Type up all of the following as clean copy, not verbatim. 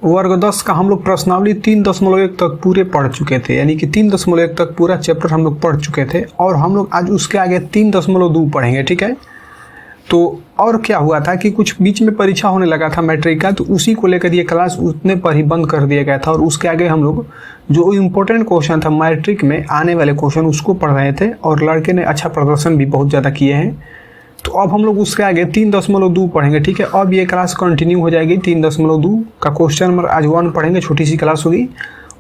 वर्ग 10 का हम लोग प्रश्नावली 3.1 तक पूरे पढ़ चुके थे, यानी कि 3.1 तक पूरा चैप्टर हम लोग पढ़ चुके थे और हम लोग आज उसके आगे 3.2 पढ़ेंगे। ठीक है, तो और क्या हुआ था कि कुछ बीच में परीक्षा होने लगा था मैट्रिक का, तो उसी को लेकर ये क्लास उतने पर ही बंद कर दिया गया था और उसके आगे हम लोग जो इम्पोर्टेंट क्वेश्चन था मैट्रिक में आने वाले क्वेश्चन उसको पढ़ रहे थे और लड़के ने अच्छा प्रदर्शन भी बहुत ज़्यादा किए हैं। तो अब हम लोग उसके आगे 3.2 पढ़ेंगे। ठीक है, अब ये क्लास कंटिन्यू हो जाएगी। 3.2 का क्वेश्चन नंबर आज 1 पढ़ेंगे, छोटी सी क्लास होगी।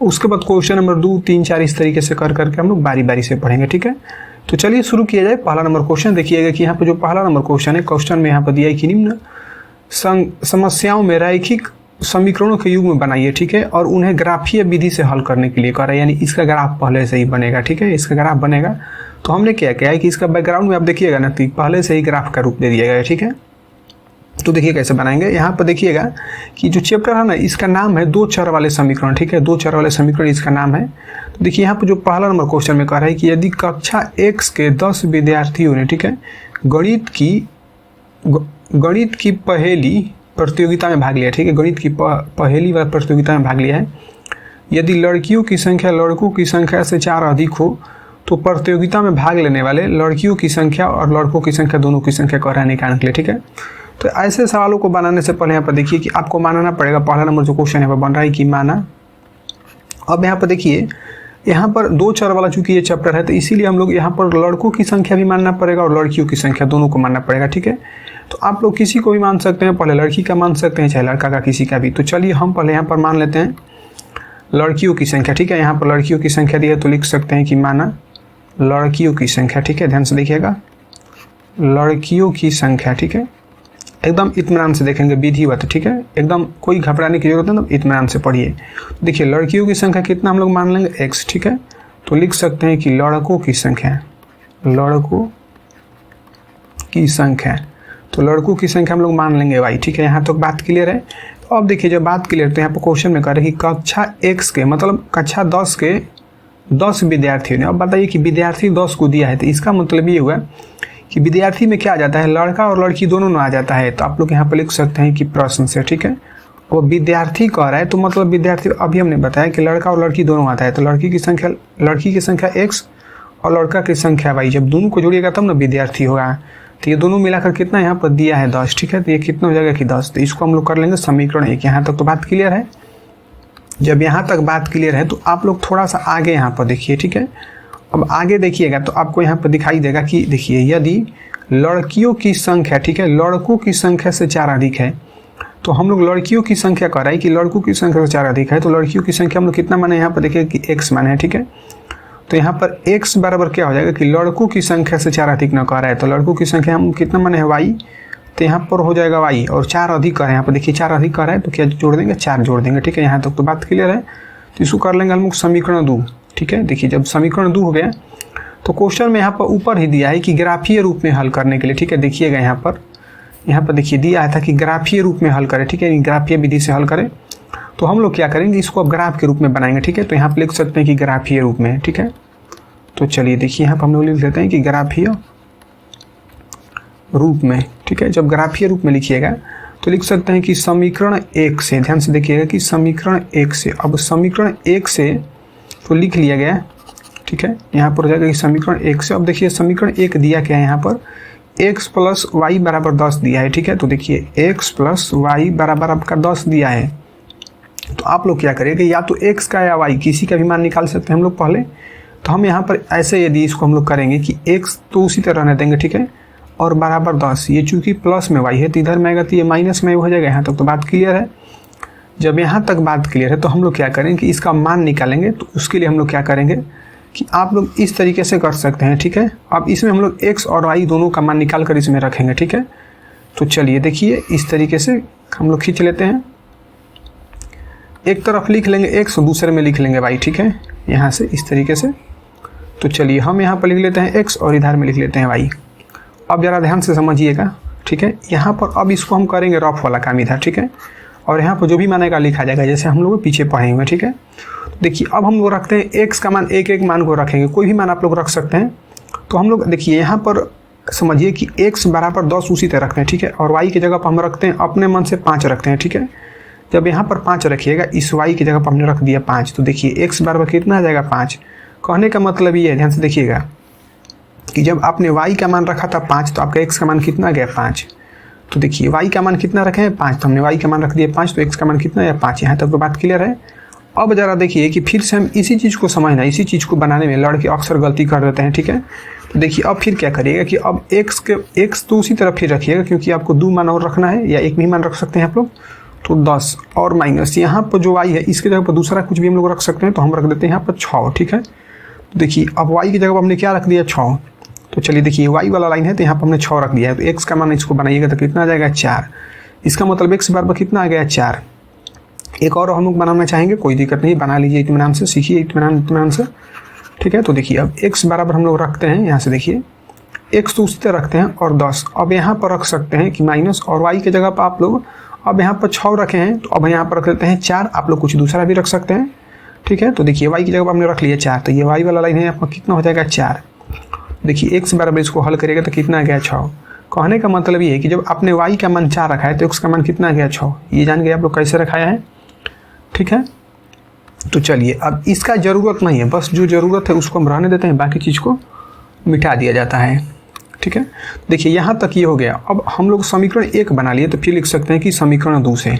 उसके बाद क्वेश्चन नंबर 2, 3, 4 इस तरीके से कर करके हम लोग बारी बारी से पढ़ेंगे। ठीक है, तो चलिए शुरू किया जाए। पहला नंबर क्वेश्चन देखिएगा कि यहाँ पे जो पहला नंबर क्वेश्चन है, क्वेश्चन में यहाँ पर दिया है कि निम्न समस्याओं में रैखिक समीकरणों के युग में बनाइए। ठीक है, और उन्हें ग्राफीय विधि से हल करने के लिए कह रहा है, यानी इसका ग्राफ पहले से ही बनेगा। ठीक है, इसका ग्राफ बनेगा। तो हमने क्या किया है कि इसका बैकग्राउंड में आप देखिएगा ना, तो पहले से ही ग्राफ का रूप दे दिया गया है। ठीक है, तो देखिए कैसे बनाएंगे। यहाँ पर देखिएगा कि जो चैप्टर है ना, इसका नाम है 2 चर वाले समीकरण। ठीक है, 2 चर वाले समीकरण इसका नाम है। तो देखिए यहाँ पर जो पहला नंबर क्वेश्चन में कह रहा है कि यदि कक्षा x के 10 विद्यार्थियों ने, ठीक है, गणित की पहेली प्रतियोगिता में भाग लिया। ठीक है, गणित की पहेली व प्रतियोगिता में भाग लिया है। यदि लड़कियों की संख्या लड़कों की संख्या से 4 अधिक हो तो प्रतियोगिता में भाग लेने वाले लड़कियों की संख्या और लड़कों की संख्या दोनों की संख्या कह रहा है निकालने के लिए। ठीक है, तो ऐसे सवालों को बनाने से पहले यहाँ पर देखिए कि आपको मानना पड़ेगा। पहला नंबर जो क्वेश्चन यहाँ पर बन रहा है कि माना। अब यहाँ पर देखिए, यहाँ पर 2 चर वाला चूंकि ये चैप्टर है तो इसीलिए हम लोग यहाँ पर लड़कों की संख्या भी मानना पड़ेगा और लड़कियों की संख्या दोनों को मानना पड़ेगा। ठीक है, तो आप लोग किसी को भी मान सकते हैं, पहले लड़की का मान सकते हैं चाहे लड़का का, किसी का भी। तो चलिए हम पहले यहाँ पर मान लेते हैं लड़कियों की संख्या। ठीक है, यहाँ पर लड़कियों की संख्या दी है तो लिख सकते हैं कि माना लड़कियों की संख्या। ठीक है, ध्यान से देखिएगा, लड़कियों की संख्या। ठीक है, एकदम इत्मीनान से देखेंगे विधिवत। ठीक है, एकदम कोई घबराने की जरूरत नहीं, तो इत्मीनान से पढ़िए। देखिए लड़कियों की संख्या कितना हम लोग मान लेंगे, x। ठीक है, तो लिख सकते हैं कि लड़कों की संख्या, लड़कों की संख्या, तो लड़कों की संख्या हम लोग मान लेंगे y। ठीक है, यहाँ तक तो बात क्लियर है। तो अब देखिए जब बात क्लियर, तो यहाँ पर क्वेश्चन में कह रहे हैं कि कक्षा x के मतलब कक्षा 10 के 10 विद्यार्थियों ने। अब बताइए कि विद्यार्थी 10 को दिया है, तो इसका मतलब ये हुआ कि विद्यार्थी में क्या आ जाता है, लड़का और लड़की दोनों में आ जाता है। तो आप लोग यहाँ पर लिख सकते हैं कि प्रश्न से। ठीक है, वो विद्यार्थी कह रहा है तो मतलब विद्यार्थी, अभी हमने बताया कि लड़का और लड़की दोनों आता है। तो लड़की की संख्या x और लड़का की संख्या y, जब दोनों को जोड़िएगा तब ना विद्यार्थी होगा। तो ये दोनों मिलाकर कितना यहाँ पर दिया है 10। ठीक है, तो ये कितना हो जाएगा कि 10। तो इसको हम लोग कर लेंगे समीकरण 1। यहाँ तक तो बात क्लियर है। जब यहाँ तक बात क्लियर है तो आप लोग थोड़ा सा आगे यहाँ पर देखिए। ठीक है, अब आगे देखिएगा तो आपको यहाँ पर दिखाई देगा कि देखिए यदि लड़कियों की संख्या, ठीक है, लड़कों की संख्या से 4 अधिक है, तो हम लोग लड़कियों की संख्या कर रहा है कि लड़कों की संख्या से 4 अधिक है, तो लड़कियों की संख्या हम लोग कितना माने, यहाँ पर देखिए कि x माने है। ठीक है, तो यहाँ पर x बराबर क्या हो जाएगा कि लड़कों की संख्या से 4 अधिक न कर रहा है, तो लड़कों की संख्या हम कितना माने है y, तो यहाँ पर हो जाएगा y, और 4 अधिक कर रहे हैं। यहाँ पर देखिए 4 अधिक कर रहा है तो क्या जोड़ देंगे, 4 जोड़ देंगे। ठीक है, यहाँ तक तो बात क्लियर है। तो इसको कर लेंगे हम लोग समीकरण 2। ठीक है, देखिए जब समीकरण 2 हो गया तो क्वेश्चन में यहाँ पर ऊपर ही दिया है कि ग्राफीय रूप में हल करने के लिए। ठीक है, देखिएगा यहाँ पर देखिए दिया था कि ग्राफीय रूप में हल करें। ठीक है, ग्राफीय विधि से हल करें। तो हम लोग क्या करेंगे, इसको अब ग्राफ के रूप में बनाएंगे। ठीक है, तो यहाँ पर लिख सकते हैं कि ग्राफीय रूप में। ठीक है, तो चलिए देखिए यहाँ पर हम लोग लिख लेते हैं कि ग्राफीय रूप में। ठीक है, जब ग्राफीय रूप में लिखिएगा तो लिख सकते हैं कि समीकरण 1 से, ध्यान से देखिएगा कि समीकरण 1 से, अब समीकरण 1 से तो लिख लिया गया। ठीक है, यहाँ पर हो जाएगा कि समीकरण 1 से। अब देखिए समीकरण 1 दिया क्या है, यहाँ पर x प्लस वाई बराबर 10 दिया है। ठीक है, तो देखिए x प्लस वाई बराबर आपका 10 दिया है। तो आप लोग क्या करेंगे, या तो x का या y किसी का भी मान निकाल सकते हैं हम लोग पहले। तो हम यहाँ पर ऐसे यदि इसको हम लोग करेंगे कि x तो उसी तरह रहने देंगे। ठीक है, और बराबर 10, ये चूंकि प्लस में y है तो इधर में आएगा तो ये माइनस में हो जाएगा। यहाँ तक तो बात क्लियर है। जब यहाँ तक बात क्लियर है तो हम लोग क्या करेंगे कि इसका मान निकालेंगे। तो उसके लिए हम लोग क्या करेंगे कि आप लोग इस तरीके से कर सकते हैं। ठीक है, अब इसमें हम लोग x और y दोनों का मान निकाल कर इसमें रखेंगे। ठीक है, तो चलिए देखिए इस तरीके से हम लोग खींच लेते हैं। एक तरफ लिख लेंगे x और दूसरे में लिख लेंगे y। ठीक है, यहाँ से इस तरीके से। तो चलिए हम यहाँ पर लिख लेते हैं x और इधर में लिख लेते हैं y। अब ज़रा ध्यान से समझिएगा। ठीक है, यहाँ पर अब इसको हम करेंगे रफ वाला काम इधर। ठीक है, और यहाँ पर जो भी मानेगा लिखा जाएगा जैसे हम लोग पीछे पढ़े हुए। ठीक है, देखिए अब हम लोग रखते हैं x का मान, एक मान को रखेंगे, कोई भी मान आप लोग रख सकते हैं। तो हम लोग देखिए यहाँ पर समझिए कि x बराबर 10 उसी तरह रखते हैं। ठीक है, और y की जगह पर हम रखते हैं अपने मन से 5 रखते हैं। ठीक है, जब यहाँ पर 5 रखिएगा, इस y की जगह पर हमने रख दिया 5, तो देखिए x बराबर कितना आ जाएगा 5। कहने का मतलब ये है, ध्यान से देखिएगा कि जब आपने y का मान रखा था 5 तो आपका x का मान कितना गया 5। तो देखिए y का मान कितना रखे हैं 5, तो हमने y का मान रख दिया 5, तो x का मान कितना है 5। यहाँ तक तो बात क्लियर है। अब ज़रा देखिए कि फिर से हम इसी चीज़ को समझना, इसी चीज़ को बनाने में लड़के अक्सर गलती कर देते हैं, ठीक है। तो देखिए अब फिर क्या करिएगा कि अब x तो उसी तरफ फिर रखिएगा, क्योंकि आपको 2 मान और रखना है, या एक भी मान रख सकते हैं आप लोग। तो 10 और माइनस यहाँ पर जो y है इसके जगह पर दूसरा कुछ भी हम लोग रख सकते हैं, तो हम रख देते हैं यहाँ पर 6, ठीक है। तो देखिए अब y की जगह पर हमने क्या रख दिया 6। तो चलिए देखिए y वाला लाइन है तो यहाँ पर हमने 6 रख दिया है, तो x का मान इसको बनाइएगा तो कितना आ जाएगा 4। इसका मतलब x बराबर कितना आ गया 4। एक और हम लोग बनाना चाहेंगे, कोई दिक्कत नहीं, बना लीजिए इत्मीनान से, सीखिए इत्मीनान से, ठीक है। तो देखिए अब x बराबर हम लोग रखते हैं, यहाँ से देखिए x तो उसी तरह रखते हैं और 10। अब यहाँ पर रख सकते हैं कि माइनस, और y की जगह पर आप लोग अब यहाँ पर 6 रखे हैं, तो अब यहाँ पर रख लेते हैं 4। आप लोग कुछ दूसरा भी रख सकते हैं, ठीक है। तो देखिए y की जगह पर हमने रख लिया 4, तो ये y वाला लाइन है आपका कितना हो जाएगा 4। देखिए x बराबर इसको हल करेगा तो कितना आ गया 6। कहने का मतलब ये है कि जब आपने y का मान 4 रखा है तो x का मान कितना आ गया 6। ये जान गए आप लोग कैसे रखाया है, ठीक है। तो चलिए अब इसका ज़रूरत नहीं है, बस जो ज़रूरत है उसको हम रहने देते हैं, बाकी चीज़ को मिटा दिया जाता है, ठीक है। देखिए यहाँ तक ये हो गया। अब हम लोग समीकरण 1 बना लिए, तो फिर लिख सकते हैं कि समीकरण 2 से,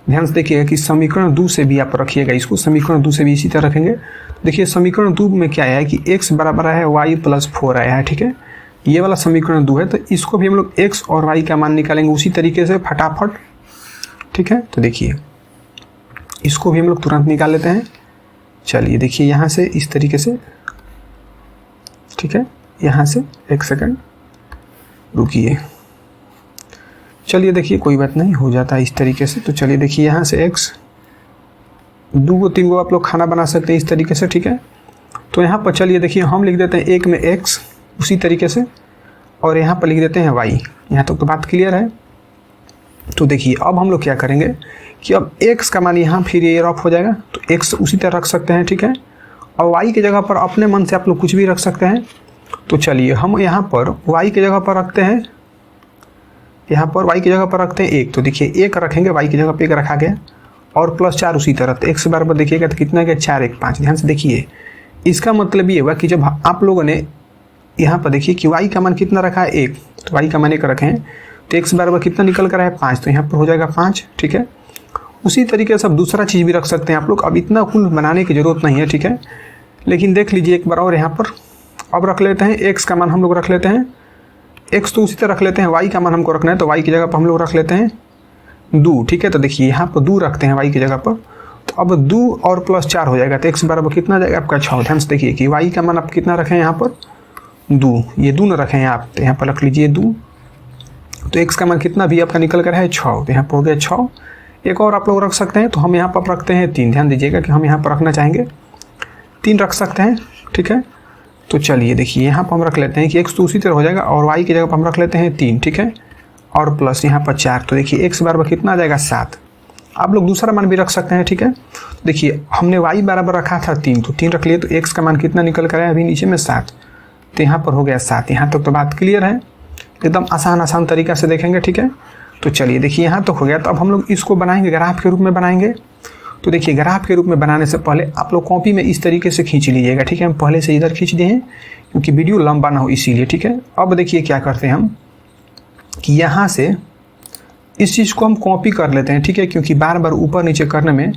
ध्यान से देखिएगा कि समीकरण 2 से भी आप रखिएगा इसको, समीकरण 2 से भी इसी तरह रखेंगे। देखिए समीकरण 2 में क्या आया है कि x बराबर है y + 4 आया है, ठीक है। ये वाला समीकरण 2 है, तो इसको भी हम लोग x और y का मान निकालेंगे उसी तरीके से फटाफट, ठीक है। तो देखिए इसको भी हम लोग तुरंत निकाल लेते हैं। चलिए देखिए यहाँ से इस तरीके से, ठीक है। यहाँ से एक सेकंड रुकिए, चलिए देखिए कोई बात नहीं, हो जाता है इस तरीके से। तो चलिए देखिए यहाँ से x 2 3 आप लोग खाना बना सकते हैं इस तरीके से, ठीक है। तो यहाँ पर चलिए देखिए हम लिख देते हैं 1 में x उसी तरीके से, और यहाँ पर लिख देते हैं y। यहाँ तक तो बात क्लियर है। तो देखिए अब हम लोग क्या करेंगे कि अब x का मान यहाँ फिर ये रफ हो जाएगा, तो x उसी तरह रख सकते हैं, ठीक है। और y की जगह पर अपने मन से आप लोग कुछ भी रख सकते हैं। तो चलिए हम यहाँ पर y की जगह पर रखते हैं, यहाँ पर y की जगह पर रखते हैं 1। तो देखिए 1 रखेंगे, y की जगह पर 1 रखा गया, और +4 उसी तरह। तो x बराबर देखिएगा तो कितना गया 4 1 5। ध्यान से देखिए, इसका मतलब ये हुआ कि जब आप लोगों ने यहाँ पर देखिए कि y का मान कितना रखा है 1, तो y का मान 1 रखे हैं, तो x बराबर कितना निकल कर है 5, तो यहाँ पर हो जाएगा 5, ठीक है। उसी तरीके से अब दूसरा चीज़ भी रख सकते हैं आप लोग। अब इतना कुल बनाने की ज़रूरत नहीं है, ठीक है। लेकिन देख लीजिए एक बार और यहाँ पर अब रख लेते हैं x का मान हम लोग रख लेते हैं, x तो उसी तरह रख लेते हैं, y का मान हमको रखना है, तो y की जगह पर हम लोग रख लेते हैं 2, ठीक है। तो देखिए यहाँ पर 2 रखते हैं y की जगह पर, तो अब 2 और +4 हो जाएगा, तो x बराबर कितना जाएगा आपका 6। ध्यान से देखिए कि y का मान आप कितना रखें यहाँ पर 2, ये 2 न रखें आप, तो यहाँ पर रख लीजिए 2। तो x का मान कितना भी आपका निकल कर है 6, तो यहाँ पर हो गया 6। एक और आप लोग रख सकते हैं, तो हम यहाँ पर रखते हैं 3। ध्यान दीजिएगा कि हम यहाँ पर रखना चाहेंगे 3 रख सकते हैं, ठीक है। तो चलिए देखिए यहाँ पर हम रख लेते हैं कि x तो उसी तरह हो जाएगा, और y की जगह पर हम रख लेते हैं 3, ठीक है, और प्लस यहाँ पर 4। तो देखिए x बराबर कितना आ जाएगा 7। आप लोग दूसरा मान भी रख सकते हैं, ठीक है। देखिए हमने y बराबर रखा था 3, तो 3 रख लिए, तो x का मान कितना निकल कर है अभी नीचे में 7, तो यहाँ पर हो गया 7। यहाँ तक तो बात क्लियर है, एकदम आसान तरीका से देखेंगे, ठीक है। तो चलिए देखिए यहाँ तक हो गया। तो अब हम लोग इसको बनाएंगे, ग्राफ के रूप में बनाएंगे। तो देखिए ग्राफ के रूप में बनाने से पहले आप लोग कॉपी में इस तरीके से खींच लीजिएगा, ठीक है। हम पहले से इधर खींच दिए हैं क्योंकि वीडियो लंबा ना हो इसीलिए, ठीक है। अब देखिए क्या करते हैं हम कि यहाँ से इस चीज़ को हम कॉपी कर लेते हैं, ठीक है, क्योंकि बार बार ऊपर नीचे करने में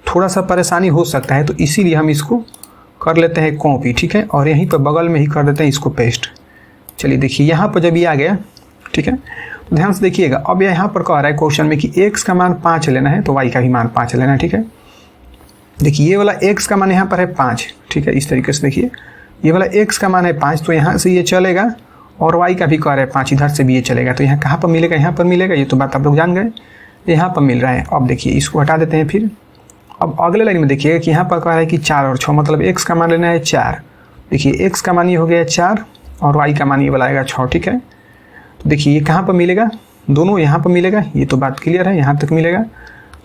थोड़ा सा परेशानी हो सकता है, तो इसीलिए हम इसको कर लेते हैं कॉपी, ठीक है, और यहीं पर बगल में ही कर देते हैं इसको पेस्ट। चलिए देखिए यहाँ पर जब ये आ गया, ठीक है, तो ध्यान से देखिएगा। अब यहाँ पर कह रहा है क्वेश्चन में कि x का मान 5 लेना है, तो y का भी मान 5 लेना है, ठीक है। देखिए ये वाला x का मान यहाँ पर है 5, ठीक है। इस तरीके से देखिए ये वाला x का मान है 5, तो यहाँ से ये चलेगा, और y का भी कह रहा है 5, इधर से भी ये चलेगा। तो यहाँ कहाँ पर मिलेगा, यहाँ पर मिलेगा, ये तो बात आप लोग जान गए, यहाँ पर मिल रहा है। अब देखिए इसको हटा देते हैं। फिर अब अगले लाइन में देखिएगा कि यहाँ पर कह रहा है कि 4 और 6, मतलब x का मान लेना है 4। देखिए x का मान ये हो गया 4, और y का मान ये वाला आएगा 6, ठीक है। तो देखिए ये कहाँ पर मिलेगा, दोनों यहाँ पर मिलेगा, ये तो बात क्लियर है, यहाँ तक मिलेगा।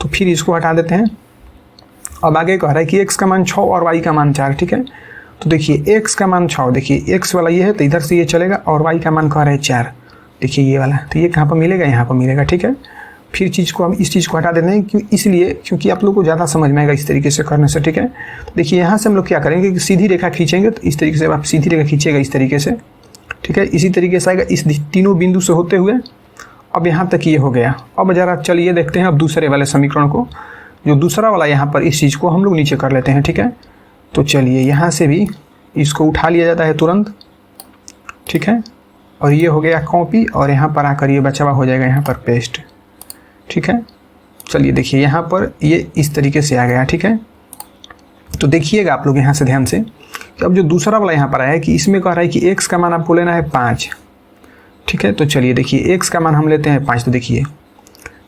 तो फिर इसको हटा देते हैं। अब आगे कह रहा है कि x का मान 6 और y का मान 4, ठीक है। तो देखिए x का मान 6, देखिए x वाला ये है, तो इधर से ये चलेगा, और y का मान कह रहा है 4, देखिए ये वाला, तो ये कहाँ पर मिलेगा, यहाँ पर मिलेगा, ठीक है। फिर चीज़ को हम इस चीज़ को हटा देते हैं इसलिए क्योंकि आप लोग को ज़्यादा समझ में आएगा इस तरीके से करने से, ठीक है। तो देखिए यहाँ से हम लोग क्या करेंगे कि सीधी रेखा खींचेंगे, तो इस तरीके से आप सीधी रेखा खींचेगा इस तरीके से, ठीक है। इसी तरीके से आएगा इस तीनों बिंदु से होते हुए। अब यहाँ तक ये हो गया। अब जरा चलिए देखते हैं अब दूसरे वाले समीकरण को, जो दूसरा वाला यहाँ पर इस चीज़ को हम लोग नीचे कर लेते हैं, ठीक है। तो चलिए यहाँ से भी इसको उठा लिया जाता है तुरंत, ठीक है। और ये हो गया कॉपी और यहाँ पर आकर ये बचा हुआ हो जाएगा यहाँ पर पेस्ट, ठीक है। चलिए देखिए यहाँ पर ये इस तरीके से आ गया, ठीक है। तो देखिएगा आप लोग यहाँ से ध्यान से कि अब जो दूसरा वाला यहाँ पर आया है कि इसमें कह रहा है कि x का मान आपको लेना है 5, ठीक है। तो चलिए देखिए x का मान हम लेते हैं 5। तो देखिए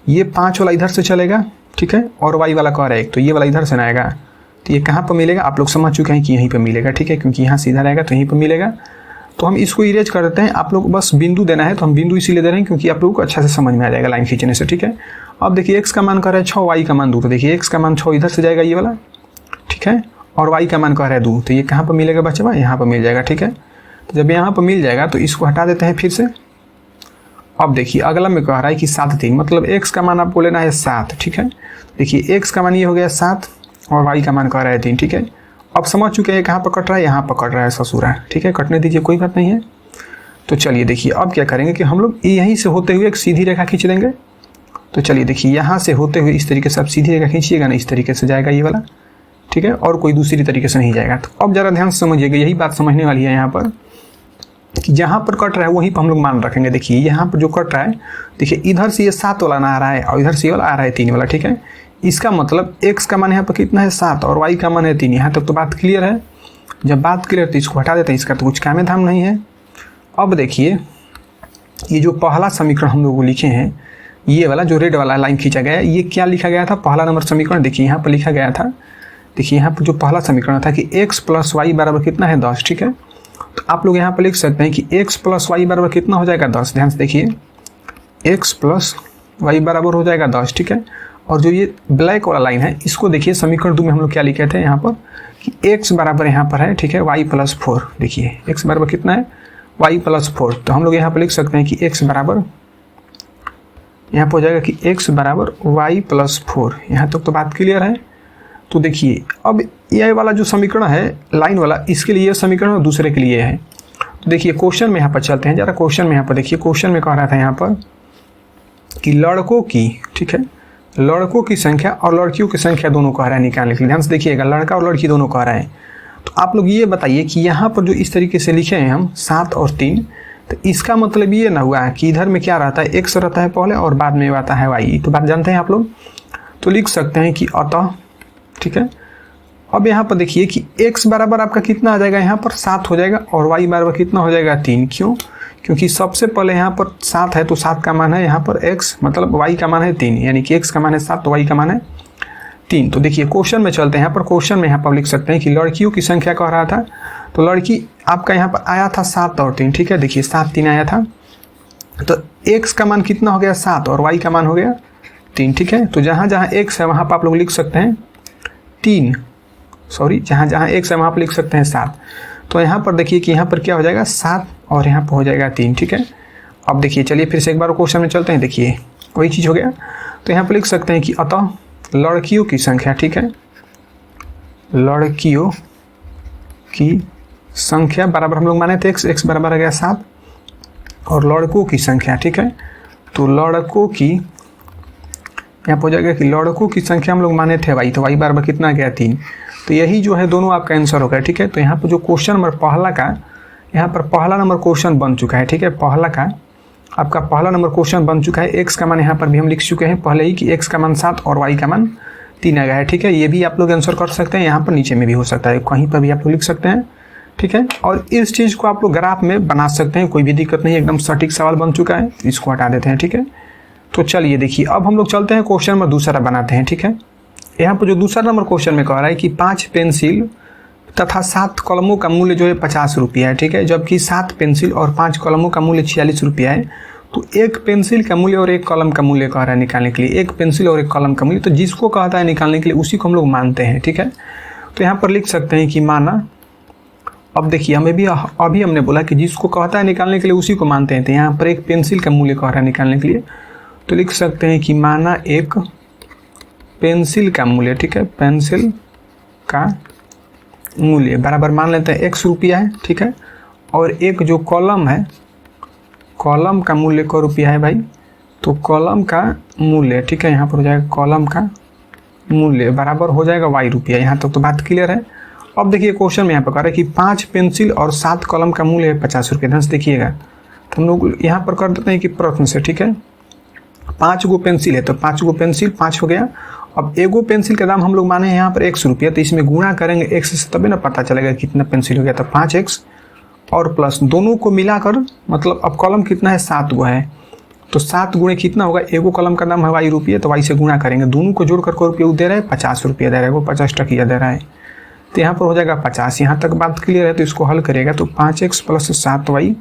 ये 5 वाला इधर से चलेगा, ठीक है, और y वाला कह रहा है 1, तो ये वाला इधर से ना आएगा। तो ये कहाँ पर मिलेगा, आप लोग समझ चुके हैं कि यहीं पर मिलेगा, ठीक है, क्योंकि यहाँ सीधा रहेगा तो यहीं पर मिलेगा। तो हम इसको इरेज कर देते हैं। आप लोग बस बिंदु देना है, तो हम बिंदु इसीलिए दे रहे हैं क्योंकि आप लोगों को अच्छा से समझ में आ जाएगा लाइन खींचने से, ठीक है। अब देखिए x का मान कह रहा है 6, y का मान 2। तो देखिए x का मान 6 इधर से जाएगा ये वाला, ठीक है, और y का मान कह रहा है 2। तो ये कहाँ पर मिलेगा बच्चा, यहाँ पर मिल जाएगा, ठीक है। तो जब यहाँ पर मिल जाएगा तो इसको हटा देते हैं फिर से। अब देखिए अगला में कह रहा है कि 7, 3, मतलब x का मान आपको लेना है 7, ठीक है। देखिए x का मान ये हो गया 7 और y का मान कह रहा है 3, ठीक है। अब समझ चुके हैं कहाँ पर कट रहा है, यहाँ पर कट रहा है ससुरा, ठीक है, कटने दीजिए, कोई बात नहीं है। तो चलिए देखिए अब क्या करेंगे कि हम लोग यहीं से होते हुए एक सीधी रेखा खींच लेंगे। तो चलिए देखिए यहाँ से होते हुए इस तरीके से आप सीधी रेखा खींचिएगा ना, इस तरीके से जाएगा ये वाला, ठीक है, और कोई दूसरी तरीके से नहीं जाएगा। तो अब ज़रा ध्यान से समझिएगा, यही बात समझने वाली है यहाँ पर कि जहाँ पर कट रहा है वहीं पर हम लोग मान रखेंगे। देखिए यहाँ पर जो कट रहा है, देखिए इधर से ये 7 वाला ना आ रहा है और इधर से ये वाला आ रहा है 3 वाला, ठीक है। इसका मतलब x का मान यहाँ पर कितना है 7 और y का मान है 3। यहाँ तक तो बात क्लियर है। जब बात क्लियर तो इसको हटा देते हैं, इसका तो कुछ काम धाम नहीं है। अब देखिए ये जो पहला समीकरण हम लोग लिखे हैं, ये वाला जो रेड वाला लाइन खींचा गया है, ये क्या लिखा गया था, पहला नंबर समीकरण। देखिए यहाँ पर लिखा गया था, देखिए यहाँ पर जो पहला समीकरण था कि x प्लस वाई बराबर कितना है 10, ठीक है। तो आप लोग यहाँ पर लिख सकते हैं कि x प्लस वाई बराबर कितना हो जाएगा 10। ध्यान से देखिए x प्लस वाई बराबर हो जाएगा 10, ठीक है। और जो ये ब्लैक वाला लाइन है इसको देखिए समीकरण 2 में हम लोग क्या लिखे थे यहाँ पर कि x बराबर यहाँ पर है, ठीक है, y प्लस 4। देखिए x बराबर कितना है y प्लस 4। तो हम लोग यहाँ पर लिख सकते हैं कि x बराबर यहाँ पर हो जाएगा कि x बराबर y प्लस 4। यहाँ तक तो बात क्लियर है। तो देखिए अब ये वाला जो समीकरण है लाइन वाला, इसके लिए समीकरण और दूसरे के लिए है। तो देखिए क्वेश्चन में यहाँ पर चलते हैं जरा। क्वेश्चन में यहाँ पर देखिए, क्वेश्चन में कह रहा था यहाँ पर कि लड़कों की, ठीक है, लड़कों की संख्या और लड़कियों की संख्या दोनों कह रहा है निकालने के लिए। ध्यान से देखिएगा, लड़का और लड़की दोनों कह रहा है। तो आप लोग ये बताइए कि यहाँ पर जो इस तरीके से लिखे हैं हम 7 और 3, तो इसका मतलब ये ना हुआ कि इधर में क्या रहता है, x रहता है पहले और बाद में आता है y। तो बात जानते हैं आप लोग। तो लिख सकते हैं कि अतः, ठीक है। अब यहाँ पर देखिए कि x बराबर आपका कितना आ जाएगा, यहाँ पर 7 हो जाएगा और y बराबर कितना हो जाएगा 3। क्यों? क्योंकि सबसे पहले यहाँ पर 7 है तो 7 का मान है यहाँ पर x, मतलब y का मान है 3, यानी कि x का मान है 7 तो y का मान है 3। तो देखिए क्वेश्चन में चलते हैं। यहाँ पर क्वेश्चन में यहाँ पर लिख सकते हैं कि लड़कियों की संख्या कह रहा था, तो लड़की आपका यहाँ पर आया था 7 और 3, ठीक है। देखिए 7 3 आया था, तो x का मान कितना हो गया 7 और y का मान हो गया 3, ठीक है। तो जहाँ जहाँ x है वहाँ पर आप लोग लिख सकते हैं 3, सॉरी, जहाँ जहाँ x है वहाँ पर लिख सकते हैं 7। तो यहाँ पर देखिए कि यहाँ पर क्या हो जाएगा 7 और यहाँ पर हो जाएगा 3, ठीक है। अब देखिए चलिए फिर से एक बार क्वेश्चन में चलते हैं। देखिए वही चीज़ हो गया। तो यहाँ पर लिख सकते हैं कि अतः लड़कियों की संख्या, ठीक है, लड़कियों की संख्या बराबर हम लोग माने थे x बराबर आ गया 7 और लड़कों की संख्या, ठीक है। तो लड़कों की यहाँ पर हो जाएगा कि लड़कों की संख्या हम लोग माने थे y, तो y बराबर कितना आ गया 3। तो यही जो है दोनों आपका आंसर हो गया, ठीक है। तो यहाँ पर जो क्वेश्चन नंबर पहला का, यहाँ पर पहला नंबर क्वेश्चन बन चुका है, ठीक है। पहला का आपका पहला नंबर क्वेश्चन बन चुका है। x का मान यहाँ पर भी हम लिख चुके हैं पहले ही कि x का मान 7 और y का मान 3 आ गया है, ठीक है। ये भी आप लोग आंसर कर सकते हैं, यहाँ पर नीचे में भी हो सकता है, कहीं पर भी आप लोग लिख सकते हैं, ठीक है। और इस चीज़ को आप लोग ग्राफ में बना सकते हैं, कोई भी दिक्कत नहीं, एकदम सटीक सवाल बन चुका है। इसको हटा देते हैं, ठीक है। तो चलिए देखिए अब हम लोग चलते हैं क्वेश्चन नंबर दूसरा बनाते हैं, ठीक है। यहाँ पर जो दूसरा नंबर क्वेश्चन में कह रहा है कि 5 पेंसिल तथा 7 कलमों का मूल्य जो है 50 रुपया है, ठीक है। जबकि 7 पेंसिल और 5 कलमों का मूल्य 46 रुपया है। तो एक पेंसिल का मूल्य और एक कलम का मूल्य कह रहा है निकालने के लिए, एक पेंसिल और एक कलम का मूल्य। तो जिसको कहता है निकालने के लिए उसी को हम लोग मानते हैं, ठीक है। तो यहाँ पर लिख सकते हैं कि माना, अब देखिए हमें भी अभी हमने बोला कि जिसको कहता है निकालने के लिए उसी को मानते हैं। तो यहाँ पर एक पेंसिल का मूल्य कह रहा है निकालने के लिए, तो लिख सकते हैं कि माना एक पेंसिल का मूल्य, ठीक है, पेंसिल का मूल्य बराबर मान लेते हैं x रुपया है, ठीक है, और एक जो कॉलम है, कॉलम का मूल्य क रुपया है भाई, तो कॉलम का मूल्य, ठीक है, यहाँ पर हो जाएगा कॉलम का मूल्य बराबर हो जाएगा y रुपया। यहाँ तक तो बात क्लियर है। अब देखिए क्वेश्चन में यहाँ पर कह रहा है कि 5 पेंसिल और 7 कॉलम का मूल्य है 50 रुपये। ध्यान से देखिएगा, तो हम लोग यहाँ पर कर देते हैं कि प्रश्न से, ठीक है, 5 गो पेंसिल है तो 5 गो पेंसिल 5 हो गया। अब एगो पेंसिल का दाम हम लोग माने हैं यहाँ पर x रुपया, तो इसमें गुणा करेंगे x से तभी ना पता चलेगा कितना पेंसिल हो गया। तो 5x और प्लस दोनों को मिलाकर, मतलब अब कॉलम कितना है 7 गो है, तो 7 गुणे कितना होगा, एगो कॉलम का दाम है y रुपये, तो y से गुणा करेंगे, दोनों को जोड़कर को रुपये दे रहा है 50 रुपये दे रहा है, वो 50 टकिया दे रहा है, तो यहाँ पर हो जाएगा 50। यहाँ तक बात क्लियर है। तो इसको हल करेगा तो 5x प्लस 7y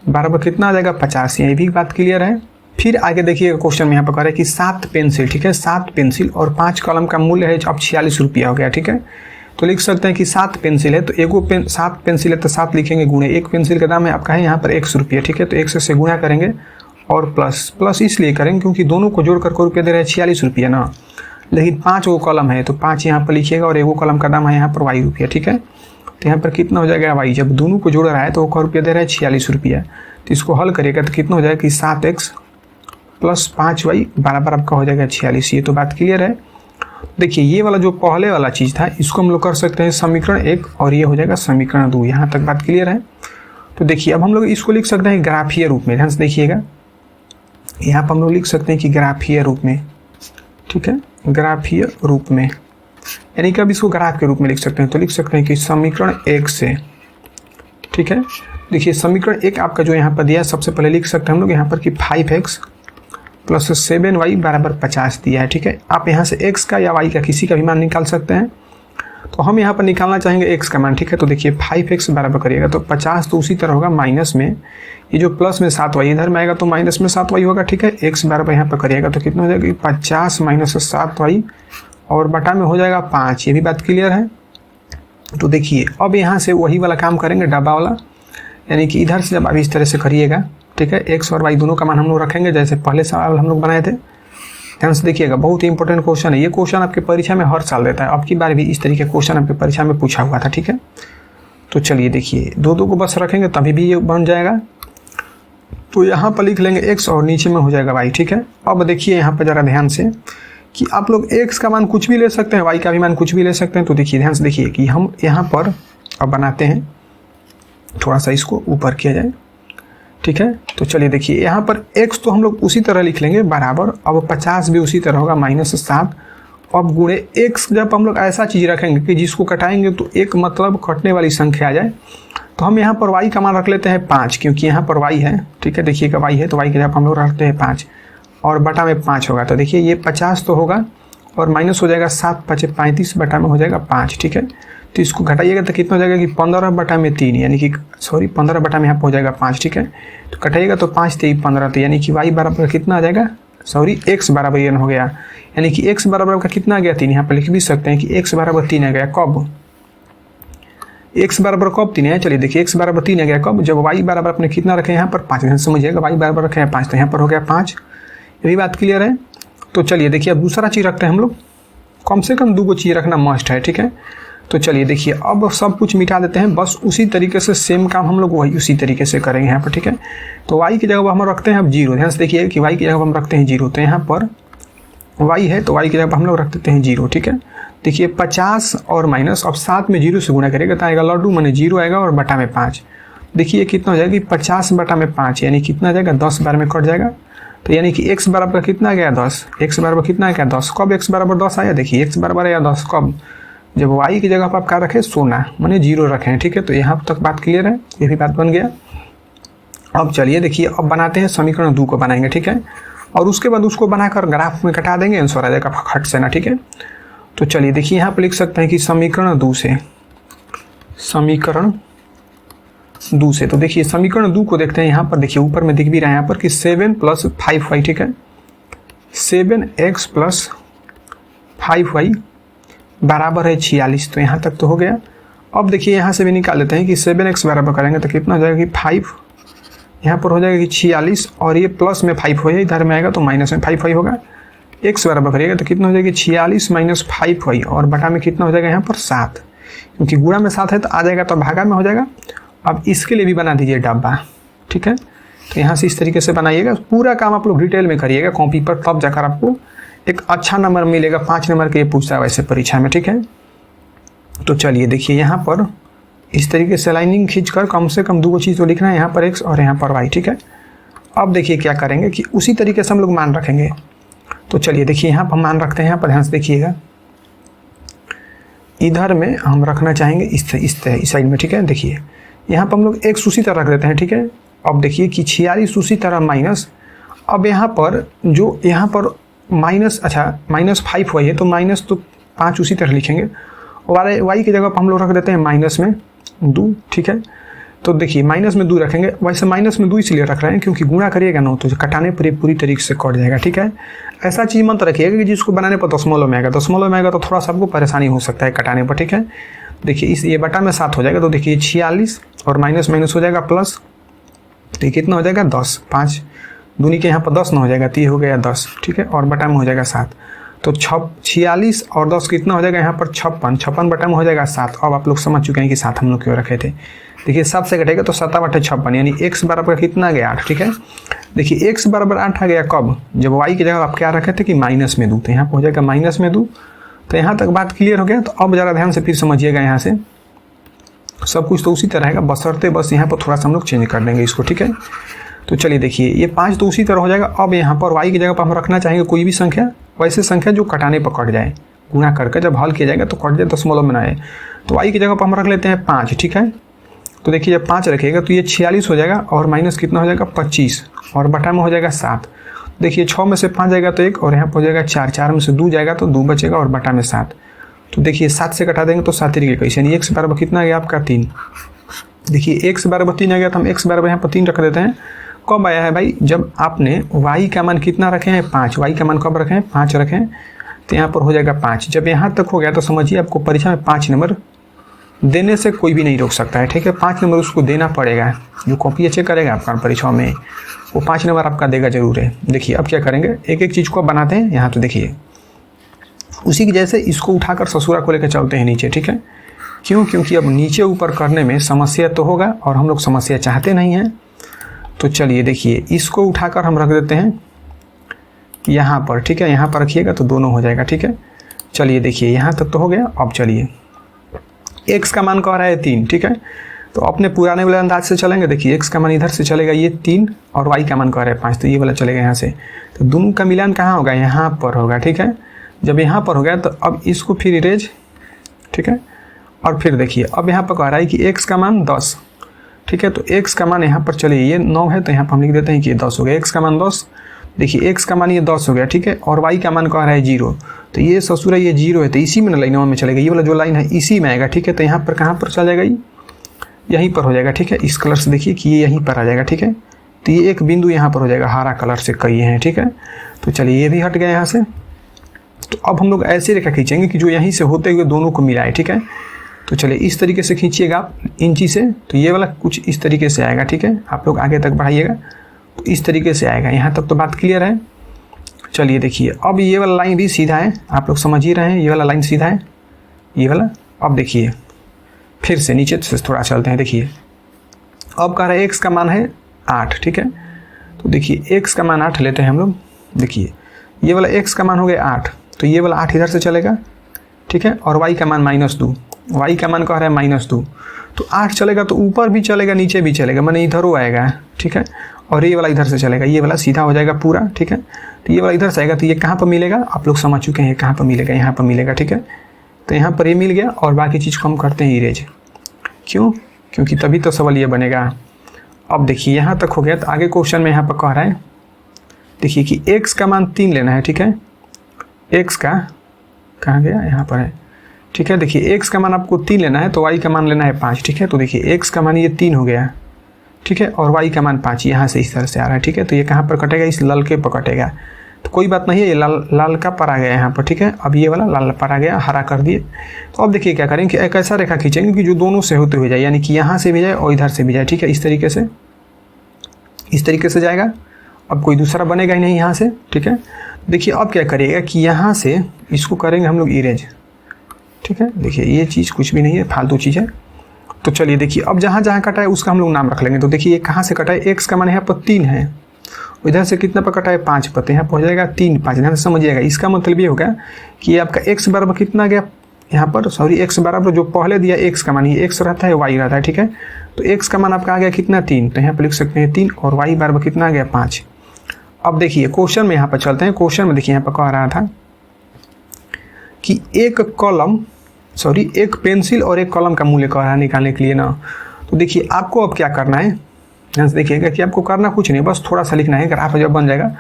बराबर कितना आ जाएगा 50। ये भी बात क्लियर है। फिर आगे देखिए क्वेश्चन में यहाँ पर कह रहा है कि 7 पेंसिल, ठीक है, 7 पेंसिल और 5 कॉलम का मूल्य है अब 46 रुपया हो गया, ठीक है। तो लिख सकते हैं कि 7 पेंसिल है तो एगो 7 पेंसिल है तो 7 लिखेंगे गुणे, एक पेंसिल का दाम है आपका है यहाँ पर x रुपया, ठीक है, तो x से गुणा करेंगे और प्लस इसलिए करेंगे क्योंकि दोनों को जोड़कर को रुपया दे रहे हैं 46 रुपया ना, लेकिन 5 गो कॉलम है तो 5 यहाँ पर लिखिएगा और एगो कॉलम का दाम है यहाँ पर y रुपया, ठीक है। तो यहाँ पर कितना हो जाएगा y, जब दोनों को जोड़ रहा है तो वो रुपया दे रहा है 46 रुपया, तो इसको हल करिएगा तो कितना हो जाएगा कि 7x प्लस 5y बराबर आपका हो जाएगा 46। ये तो बात क्लियर है। देखिए ये वाला जो पहले वाला चीज़ था इसको हम लोग कर सकते हैं समीकरण 1 और ये हो जाएगा समीकरण 2। यहाँ तक बात क्लियर है। तो देखिए अब हम लोग इसको लिख सकते हैं ग्राफीय रूप में। ध्यान से देखिएगा, यहाँ पर हम लोग लिख सकते हैं कि ग्राफीय रूप में, ठीक है, ग्राफीय रूप में, यानी कि अब इसको ग्राफ के रूप में लिख सकते हैं। तो लिख सकते हैं कि समीकरण 1 से, ठीक है, देखिए समीकरण 1 आपका जो यहाँ पर दिया है, सबसे पहले लिख सकते हैं हम लोग यहाँ पर कि 5x प्लस 7y बराबर 50 दिया है, ठीक है। आप यहाँ से x का या y का किसी का भी मान निकाल सकते हैं। तो हम यहाँ पर निकालना चाहेंगे x का मान, ठीक है। तो देखिए 5x बराबर करिएगा तो 50 तो उसी तरह होगा माइनस में, ये जो प्लस में 7y इधर में आएगा तो माइनस में 7y होगा, ठीक है। x बराबर यहाँ पर करिएगा तो कितना हो जाएगा 50 माइनस 7y और बटा में हो जाएगा 5। ये भी बात क्लियर है। तो देखिए अब यहाँ से वही वाला काम करेंगे डब्बा वाला, यानी कि इधर से जब आप इस तरह से करिएगा, ठीक है, x और y दोनों का मान हम लोग रखेंगे जैसे पहले सवाल हम लोग बनाए थे। ध्यान से देखिएगा, बहुत ही इंपॉर्टेंट क्वेश्चन है। ये क्वेश्चन आपके परीक्षा में हर साल रहता है, अब की बार भी इस तरीके क्वेश्चन आपके परीक्षा में पूछा हुआ था, ठीक है। तो चलिए देखिए दो को बस रखेंगे तभी भी ये बन जाएगा। तो यहाँ पर लिख लेंगे x और नीचे में हो जाएगा y, ठीक है। अब देखिए यहाँ पर ज़रा ध्यान से कि आप लोग x का मान कुछ भी ले सकते हैं, y का भी मान कुछ भी ले सकते हैं। तो देखिए ध्यान से देखिए कि हम यहाँ पर अब बनाते हैं, थोड़ा सा इसको ऊपर किया जाए, ठीक है। तो चलिए देखिए यहाँ पर x तो हम लोग उसी तरह लिख लेंगे बराबर, अब 50 भी उसी तरह होगा माइनस 7, अब गुणे x। जब हम लोग ऐसा चीज़ रखेंगे कि जिसको कटाएंगे तो एक मतलब कटने वाली संख्या आ जाए, तो हम यहाँ पर y का मान रख लेते हैं 5, क्योंकि यहाँ पर y है, ठीक है। देखिएगा y है तो y के जगह हम लोग रखते हैं 5 और बटा में 5 होगा। तो देखिए ये 50 तो होगा और माइनस हो जाएगा 7 5 35 बटा में हो जाएगा 5, ठीक है। तो इसको घटाइएगा तो कितना हो जाएगा कि 15 बटा में 3, यानी कि 15 बटा में यहाँ पर हो जाएगा 5, ठीक है। तो कटाइएगा तो 5 3 15, तो यानी कि y बराबर कितना आ जाएगा, x बराबर ये हो गया, यानी कि x बराबर का कितना आ गया 3। यहाँ पर लिख भी सकते हैं कि x बराबर 3 आ गया। कब x बराबर कब 3 है, चलिए देखिए x बराबर 3 आ गया कब, जब y बराबर अपने कितना रखे यहाँ पर 5। समझिएगा y बराबर रखे हैं 5, तो यहाँ पर हो गया 5। ये भी बात क्लियर है। तो चलिए देखिए अब दूसरा चीज़ रखते हैं हम लोग, कम से कम 2 चीज़ रखना मस्ट है, ठीक है। तो चलिए देखिए अब सब कुछ मिटा देते हैं, बस उसी तरीके से सेम काम हम लोग वही उसी तरीके से करेंगे यहाँ पर, ठीक है। तो y की जगह हम रखते हैं अब 0। ध्यान से देखिए कि y की जगह हम रखते हैं 0, तो यहाँ पर y है तो y की जगह हम लोग रख देते हैं 0, ठीक है। देखिए 50 और माइनस, अब 7 में 0 से गुणा करेगा तो आएगा लड्डू, माने 0 आएगा और बटा में 5। देखिए कितना हो जाएगा कि 50 बटा में 5, यानी कितना आ जाएगा 10 बार में कट जाएगा। तो यानी कि x बराबर कितना आ गया 10, x बराबर कितना आ गया 10। कब x बराबर 10 आया, देखिए x बराबर आया 10 कब, जब y की जगह पर आप क्या रखें 16, माने 0 रखें, ठीक है। तो यहाँ तक बात क्लियर है, ये भी बात बन गया। अब चलिए देखिए अब बनाते हैं समीकरण 2 को बनाएंगे, ठीक है, और उसके बाद उसको बनाकर ग्राफ में कटा देंगे, आंसर आ जाएगा खट से ना, ठीक है। तो चलिए देखिए यहाँ पर लिख सकते हैं कि समीकरण 2 से, समीकरण 2 से, तो देखिए समीकरण 2 को देखते हैं। यहाँ पर देखिए ऊपर में दिख भी रहा है यहाँ पर कि 7 + 5y, ठीक है, 7x + 5y बराबर है 46। तो यहाँ तक तो हो गया। अब देखिए यहाँ से भी निकाल लेते हैं कि 7x बराबर करेंगे तो कितना हो जाएगा कि 5 यहाँ पर हो जाएगा कि 46 और ये प्लस में 5 हो जाए, इधर में आएगा तो माइनस में 5 होगा। एक्स बराबर करिएगा तो कितना हो जाएगा 46 माइनस 5 और बटा में कितना हो जाएगा यहाँ पर 7, क्योंकि गुणा में 7 है तो आ जाएगा तो भागा में हो जाएगा। अब इसके लिए भी बना दीजिए डब्बा, ठीक है। तो यहाँ से इस तरीके से बनाइएगा, पूरा काम आप लोग डिटेल में करिएगा कॉपी पर, तब जाकर आपको एक अच्छा नंबर मिलेगा। 5 नंबर के ये पूछता है वैसे परीक्षा में, ठीक है। तो चलिए देखिए यहाँ पर इस तरीके से लाइनिंग खींचकर कम से कम 2 चीज़ तो लिखना है, यहाँ पर एक्स और यहाँ पर वाई, ठीक है। अब देखिए क्या करेंगे कि उसी तरीके से हम लोग मान रखेंगे। तो चलिए देखिए यहाँ पर मान रखते हैं, यहाँ पर ध्यान से देखिएगा, इधर में हम रखना चाहेंगे इस साइड में, ठीक है। देखिए यहाँ पर हम लोग एक्स उसी तरह रख देते हैं, ठीक है। अब देखिए कि 46 उसी तरह माइनस, अब यहाँ पर जो यहाँ पर माइनस, अच्छा -5 हुआ है तो माइनस तो 5 उसी तरह लिखेंगे, और वाई की जगह पर हम लोग रख देते हैं -2, ठीक है। तो देखिए -2 रखेंगे, वैसे -2 इसलिए रख रहे हैं क्योंकि गुणा करिएगा ना तो कटाने पर पूरी तरीके से कट जाएगा, ठीक है। ऐसा चीज़ मत रखिएगा कि जिसको बनाने पर दशमलव में आएगा, दशमलव में आएगा तो थोड़ा सा आपको परेशानी हो सकता है कटाने पर, ठीक है। देखिए इस ये बटा में 7 हो जाएगा, तो देखिए 46 और माइनस हो जाएगा प्लस, तो ये कितना हो जाएगा 10, 5 दूनी के यहाँ पर 10 ना हो जाएगा तो ये हो गया 10, ठीक है। और बटा में हो जाएगा 7, तो 46 और 10 कितना हो जाएगा यहाँ पर 56 बटा में हो जाएगा 7। अब आप लोग समझ चुके हैं कि 7 हम लोग क्यों रखे थे। देखिए 7 से घटेगा तो 7 बटे 56, यानी x बराबर कितना आ गया 8, ठीक है। देखिए x बराबर 8 आ गया कब, जब y की जगह आप क्या रखे थे कि -2, तो यहाँ पर हो जाएगा -2। तो यहाँ तक बात क्लियर हो गया। तो अब ज़रा ध्यान से फिर समझिएगा, यहाँ से सब कुछ तो उसी तरह रहेगा, बशर्ते बस यहाँ पर थोड़ा सा हम लोग चेंज कर देंगे इसको, ठीक है। तो चलिए देखिए ये 5 तो उसी तरह हो जाएगा। अब यहाँ पर y की जगह पर हम रखना चाहेंगे कोई भी संख्या, वैसे संख्या जो कटाने पर कट जाए, गुणा करके जब हल किया जाएगा तो कट जाए, दशमलव में ना आए। तो y की जगह पर हम रख लेते हैं 5, ठीक है। तो देखिए जब 5 रखिएगा तो ये 46 हो जाएगा और माइनस कितना हो जाएगा 25 और बटा में हो जाएगा 7। देखिए 6 में से 5 जाएगा तो 1 और यहाँ पर हो जाएगा 4, 4 में से 2 जाएगा तो 2 बचेगा और बटा में 7। तो देखिए 7 से कटा देंगे तो 7 तरीके कैसे, यानी x बराबर कितना आ गया आपका 3। देखिए x बराबर 3 आ गया तो हम x बराबर यहाँ पर 3 रख देते हैं। कब आया है भाई, जब आपने y का मान कितना रखे हैं 5, y का मान कब रखे हैं 5 रखें, तो यहाँ पर हो जाएगा 5। जब यहाँ तक हो गया तो समझिए आपको परीक्षा में 5 नंबर देने से कोई भी नहीं रोक सकता है, ठीक है। 5 नंबर उसको देना पड़ेगा, जो कॉपी चेक करेगा आपका परीक्षा में वो 5 नंबर आपका देगा जरूर है। देखिए अब क्या करेंगे, एक एक चीज़ को बनाते हैं यहाँ। तो देखिए उसी की जैसे इसको उठाकर ससुरा को लेकर चलते हैं नीचे, ठीक है। क्यों, क्योंकि अब नीचे ऊपर करने में समस्या तो होगा और हम लोग समस्या चाहते नहीं हैं। तो चलिए देखिए इसको उठाकर हम रख देते हैं यहाँ पर, ठीक है। यहाँ पर रखिएगा तो दोनों हो जाएगा, ठीक है। चलिए देखिए यहाँ तक तो हो गया। अब चलिए x का मान कह रहा है 3, ठीक है। तो अपने पुराने वाले अंदाज से चलेंगे। देखिए x का मान इधर से चलेगा ये 3 और y का मान कह रहा है 5, तो ये वाला चलेगा यहाँ से। तो दोनों का मिलान कहाँ होगा, यहाँ पर होगा, ठीक है। जब यहाँ पर हो गया तो अब इसको फिर इरेज, ठीक है। और फिर देखिए अब यहाँ पर कह रहा है कि x का मान 10, ठीक है। तो x का मान यहाँ पर चलिए ये 9 है तो यहाँ पर हम लिख देते हैं कि ये 10 हो गया, x का मान 10। देखिए x का मान ये 10 हो गया, ठीक है। और y का मान कह रहा है 0, तो ये ससुरा ये 0 है तो इसी में लाइन में चलेगा, ये वाला जो लाइन है इसी में आएगा, ठीक है। तो यहाँ पर कहाँ पर चल जाएगा, यहीं पर हो जाएगा, ठीक है। इस कलर से देखिए कि ये यहीं पर आ जाएगा, ठीक है। तो ये एक बिंदु यहाँ पर हो जाएगा, हरा कलर से कई हैं, ठीक है। तो चलिए ये भी हट गया यहाँ से। तो अब हम लोग ऐसे रेखा खींचेंगे कि जो यहीं से होते हुए दोनों को मिलाए, ठीक है। तो चलिए इस तरीके से खींचिएगा आप इंची से, तो ये वाला कुछ इस तरीके से आएगा, ठीक है। आप लोग आगे तक बढ़ाइएगा तो इस तरीके से आएगा। यहाँ तक तो बात क्लियर है। चलिए देखिए अब ये वाला लाइन भी सीधा है, आप लोग समझ ही रहे हैं, ये वाला लाइन सीधा है, ये वाला। अब देखिए फिर से नीचे से थोड़ा चलते हैं। देखिए अब कह रहे हैं x का मान है 8, ठीक है। तो देखिए x का मान 8 लेते हैं हम लोग। देखिए ये वाला x का मान हो गया 8, तो ये वाला 8 इधर से चलेगा, ठीक है। और y का मान -2, y का मान कह रहा है -2, तो 8 चलेगा तो ऊपर भी चलेगा नीचे भी चलेगा, माने इधरों आएगा, ठीक है। और ये वाला इधर से चलेगा, ये वाला सीधा हो जाएगा पूरा, ठीक है। तो ये वाला इधर से आएगा तो ये कहाँ पर मिलेगा, आप लोग समझ चुके हैं कहाँ पर मिलेगा, यहाँ पर मिलेगा, ठीक है। तो यहाँ पर ये मिल गया और बाकी चीज़ को हम करते हैं इरेज। क्यों, क्योंकि तभी तो सवाल ये बनेगा। अब देखिए यहाँ तक हो गया। तो आगे क्वेश्चन में यहाँ पर कह रहा है देखिए कि x का मान 3 लेना है, ठीक है। x का कहाँ गया, यहाँ पर है, ठीक है। देखिए x का मान आपको 3 लेना है तो y का मान लेना है 5, ठीक है। तो देखिए x का मान ये 3 हो गया, ठीक है। और y का मान 5 यहाँ से इस तरह से आ रहा है, ठीक है। तो ये कहाँ पर कटेगा, इस लाल के पर कटेगा। तो कोई बात नहीं है, ये लाल का पर आ गया यहाँ पर, ठीक है। अब ये वाला लाल पर आ गया, हरा कर दिए। तो अब देखिए क्या करेंगे कि एक ऐसा रेखा खींचेंगे कि जो दोनों से होते हुए जाए, यानी कि यहाँ से भी जाए और इधर से भी जाए, ठीक है। इस तरीके से इस तरीके से जाएगा, अब कोई दूसरा बनेगा ही नहीं यहाँ से। ठीक है, देखिए अब क्या करिएगा कि यहाँ से इसको करेंगे हम लोग इरेज। ठीक है, देखिए ये चीज़ कुछ भी नहीं है, फालतू चीज़ है। तो चलिए देखिए अब जहाँ जहाँ कटा है उसका हम लोग नाम रख लेंगे। तो देखिए ये कहाँ से कटा है, एक्स का मान यहाँ पर 3 है, इधर से कितना पर कटा है 5 पर, तो यहाँ पहुँच जाएगा 3 5। ध्यान से समझिएगा, इसका मतलब ये होगा कि आपका एक्स बराबर कितना गया यहाँ पर, सॉरी एक्स बराबर जो पहले दिया एक्स का मान, ये एक्स रहता है वाई रहता है। ठीक है, तो एक्स का मान आपका आ गया कितना 3, तो यहाँ पर लिख सकते हैं 3, और वाई बराबर कितना आ गया 5। अब देखिए क्वेश्चन में यहाँ पर चलते हैं। क्वेश्चन में देखिए यहाँ पर कह रहा था कि एक पेंसिल और एक कलम का मूल्य कह रहा है निकालने के लिए ना। तो देखिए आपको अब क्या करना है, ध्यान से देखिएगा कि आपको करना कुछ नहीं, बस थोड़ा सा लिखना है, ग्राफ जब बन जाएगा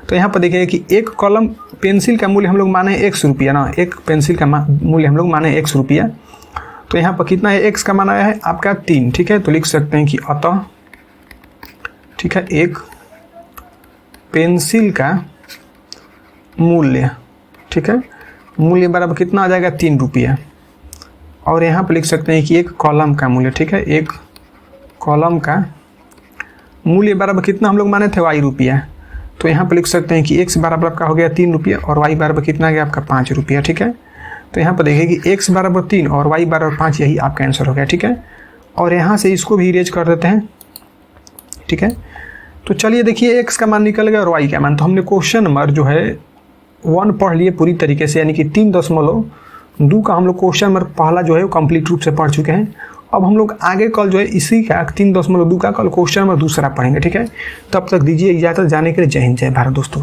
तो यहाँ पर देखिएगा कि एक कलम पेंसिल का मूल्य हम लोग माने 100 रुपया ना, एक पेंसिल का मूल्य हम लोग माने 100 रुपया। तो यहाँ पर कितना है, एक्स का मान आया है आपका 3। ठीक है, तो लिख सकते हैं कि अतः, ठीक है, एक पेंसिल का मूल्य, ठीक है, मूल्य बराबर कितना आ जाएगा 3 रुपया। और यहाँ पर लिख सकते हैं कि एक कॉलम का मूल्य, ठीक है, एक कॉलम का मूल्य बराबर कितना हम लोग माने थे वाई रुपया। तो यहाँ पर लिख सकते हैं कि एक्स बराबर आपका हो गया 3 रुपया और वाई बराबर कितना गया आपका 5 रुपया। ठीक है, तो यहाँ पर देखिए कि एक्स बराबर 3 और वाई बराबर 5, यही आपका आंसर हो गया। ठीक है, और यहाँ से इसको भी इरेज कर देते हैं। ठीक है, तो चलिए देखिए एक्स का मान निकल गया और वाई का मान। तो हमने क्वेश्चन नंबर जो है 1 पढ़ लिए पूरी तरीके से, यानी कि 3.2 का हम लोग क्वेश्चन नंबर पहला जो है वो कंप्लीट रूप से पढ़ चुके हैं। अब हम लोग आगे कल जो है इसी का 3.2 का कल क्वेश्चन नंबर दूसरा पढ़ेंगे। ठीक है, तब तक दीजिए इजाज़त, जाने के लिए जय हिंद जय भारत दोस्तों।